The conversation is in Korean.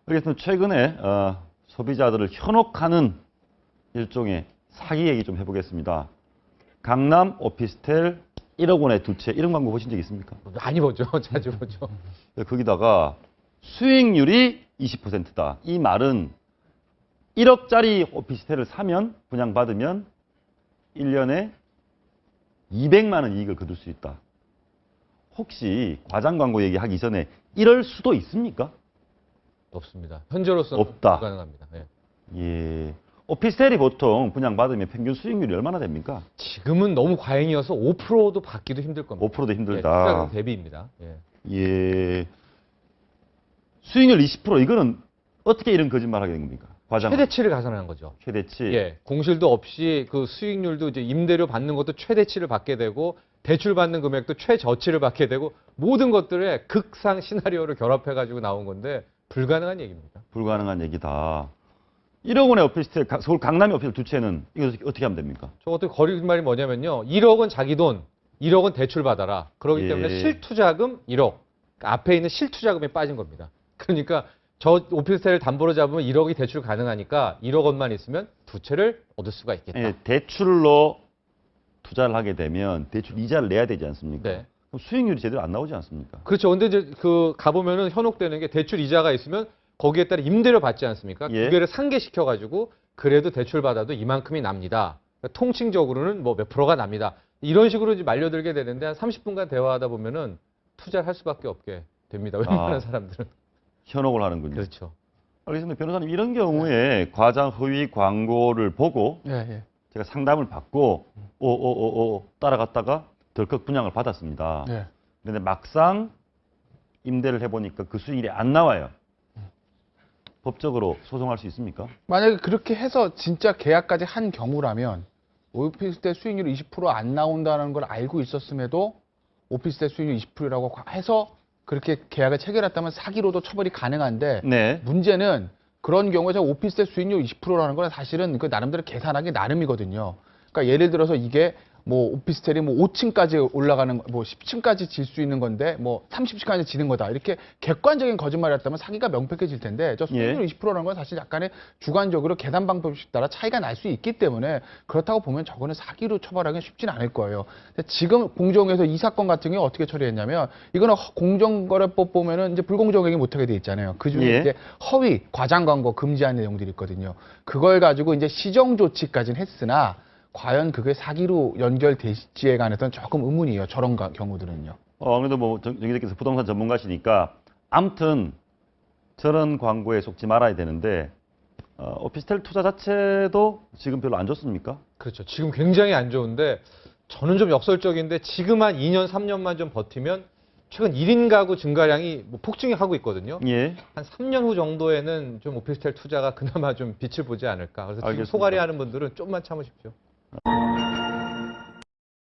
그래서 최근에 소비자들을 현혹하는 일종의 사기 얘기 좀 해보겠습니다. 강남 오피스텔 1억 원에 두 채 이런 광고 보신 적 있습니까? 많이 보죠. 자주 보죠. 거기다가 수익률이 20%다. 이 말은 1억짜리 오피스텔을 사면 분양받으면 1년에 200만 원 이익을 거둘 수 있다. 혹시 과장 광고 얘기하기 전에 이럴 수도 있습니까? 없습니다. 현재로서는 없다. 불가능합니다. 예. 예. 오피스텔이 보통 분양받으면 평균 수익률이 얼마나 됩니까? 지금은 너무 과잉이어서 5%도 받기도 힘들 겁니다. 5%도 예, 힘들다. 투자금 대비입니다. 예. 예. 수익률 20% 이거는 어떻게 이런 거짓말 하게 된 겁니까? 과장. 최대치를 가산하는 거죠. 최대치. 예. 공실도 없이 그 수익률도 이제 임대료 받는 것도 최대치를 받게 되고 대출 받는 금액도 최저치를 받게 되고 모든 것들의 극상 시나리오를 결합해 가지고 나온 건데 불가능한 얘기입니다. 불가능한 얘기다. 1억 원의 오피스텔, 서울 강남의 오피스텔 두 채는 이거 어떻게 하면 됩니까? 저것도 거짓말이 뭐냐면요. 1억은 자기 돈, 1억은 대출 받아라. 그렇기 예. 때문에 실투자금 1억. 그러니까 앞에 있는 실투자금이 빠진 겁니다. 그러니까 저 오피스텔을 담보로 잡으면 1억이 대출 가능하니까 1억 원만 있으면 두 채를 얻을 수가 있겠다. 예, 대출로 투자를 하게 되면 대출 이자를 내야 되지 않습니까? 네. 그럼 수익률이 제대로 안 나오지 않습니까? 그렇죠. 근데 이제 그 가보면은 현혹되는 게 대출 이자가 있으면 거기에 따라 임대료 받지 않습니까? 예. 두 개를 상계시켜 가지고 그래도 대출 받아도 이만큼이 납니다. 그러니까 통칭적으로는 뭐 몇 프로가 납니다. 이런 식으로 이제 말려들게 되는데 한 30분간 대화하다 보면은 투자를 할 수밖에 없게 됩니다. 웬만한 사람들은. 현혹을 하는군요. 그렇죠. 알겠습니다. 변호사님, 이런 경우에 과장 허위 광고를 보고 예. 제가 상담을 받고 따라갔다가 덜컥 분양을 받았습니다. 예. 그런데 막상 임대를 해보니까 그 수익이 안 나와요. 법적으로 소송할 수 있습니까? 만약에 그렇게 해서 진짜 계약까지 한 경우라면 오피스텔 수익률이 20%안 나온다는 걸 알고 있었음에도 오피스텔 수익률 20%라고 해서 그렇게 계약을 체결했다면 사기로도 처벌이 가능한데 네. 문제는 그런 경우에서 오피스텔 수익률 20%라는 건 사실은 그 나름대로 계산하기 나름이거든요. 그러니까 예를 들어서 이게 뭐 오피스텔이 뭐 5층까지 올라가는 뭐 10층까지 질 수 있는 건데 뭐 30층까지 지는 거다. 이렇게 객관적인 거짓말이었다면 사기가 명백해질 텐데 저 수익률 20%라는 건 사실 약간의 주관적으로 계산 방법에 따라 차이가 날 수 있기 때문에 그렇다고 보면 저거는 사기로 처벌하기는 쉽지는 않을 거예요. 근데 지금 공정에서 이 사건 같은 경우 어떻게 처리했냐면 이거는 공정거래법 보면은 이제 불공정행위 못하게 돼 있잖아요. 그 중에 이제 허위, 과장 광고 금지한 내용들이 있거든요. 그걸 가지고 이제 시정 조치까지는 했으나 과연 그게 사기로 연결될지에 관해서는 조금 의문이에요. 저런 경우들은요. 그래도 뭐 정기자께서 부동산 전문가시니까 아무튼 저런 광고에 속지 말아야 되는데 오피스텔 투자 자체도 지금 별로 안 좋습니까? 그렇죠. 지금 굉장히 안 좋은데 저는 좀 역설적인데 지금 한 2년, 3년만 좀 버티면 최근 1인 가구 증가량이 뭐 폭증이 하고 있거든요. 예. 한 3년 후 정도에는 좀 오피스텔 투자가 그나마 좀 빛을 보지 않을까. 그래서 지금 알겠습니다. 소갈이 하는 분들은 좀만 참으십시오.